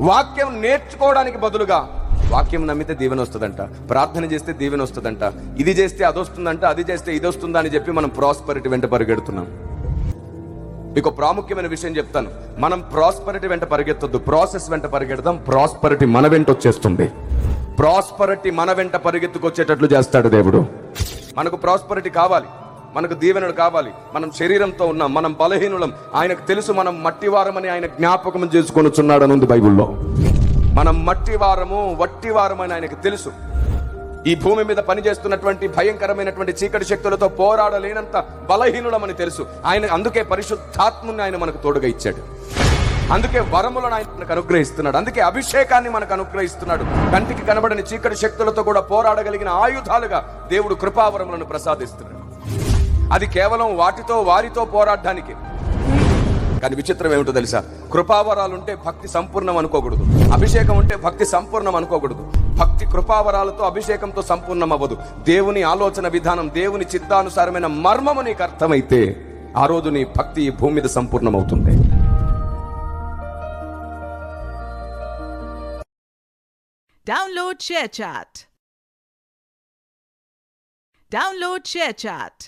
వాక్యం నేర్చుకోవడానికి బదులుగా వాక్యం నమ్మితే దీవెన వస్తుందంట, ప్రార్థన చేస్తే దీవెన వస్తుందంట, ఇది చేస్తే అది వస్తుందంట, అది చేస్తే ఇది వస్తుందా అని చెప్పి మనం ప్రాస్పరిటీ వెంట పరిగెడుతున్నాం. మీకు ప్రాముఖ్యమైన విషయం చెప్తాను, మనం ప్రాస్పరిటీ వెంట పరిగెత్తొద్దు, ప్రాసెస్ వెంట పరిగెడదాం. ప్రాస్పరిటీ మన వెంట వచ్చేస్తుంది. ప్రాస్పరిటీ మన వెంట పరిగెత్తుకొచ్చేటట్లు చేస్తాడు దేవుడు. మనకు ప్రాస్పరిటీ కావాలి, మనకు దీవెనలు కావాలి. మనం శరీరంతో ఉన్నాం, మనం బలహీనులం. ఆయనకు తెలుసు మనం మట్టివారమని ఆయన జ్ఞాపకం చేసుకొనుచున్నాడు అని ఉంది బైబిల్లో. మనం మట్టివారము, వట్టివారమని ఆయనకు తెలుసు. ఈ భూమి మీద పనిచేస్తున్నటువంటి భయంకరమైనటువంటి చీకటి శక్తులతో పోరాడలేనంత బలహీనులమని తెలుసు ఆయన. అందుకే పరిశుద్ధాత్ముని ఆయన మనకు తోడుగా ఇచ్చాడు. అందుకే వరములను ఆయన మనకు అనుగ్రహిస్తున్నాడు. అందుకే అభిషేకాన్ని మనకు అనుగ్రహిస్తున్నాడు. కంటికి కనబడని చీకటి శక్తులతో కూడా పోరాడగలిగిన ఆయుధాలుగా దేవుడు కృపావరములను ప్రసాదిస్తున్నాడు. అది కేవలం వారితో పోరాడడానికి. కానీ విచిత్రం ఏమిటో తెలుసా? కృపావరాలుంటే భక్తి సంపూర్ణం అనుకోకూడదు, అభిషేకం ఉంటే భక్తి సంపూర్ణం అనుకోకూడదు. భక్తి కృపావరాలతో అభిషేకంతో సంపూర్ణం అవ్వదు. దేవుని ఆలోచన విధానం, దేవుని చిత్తానుసారమైన మర్మము నీకు అర్థమైతే ఆ రోజు నీ భక్తి ఈ భూమి మీద సంపూర్ణమవుతుంది. Download ShareChat.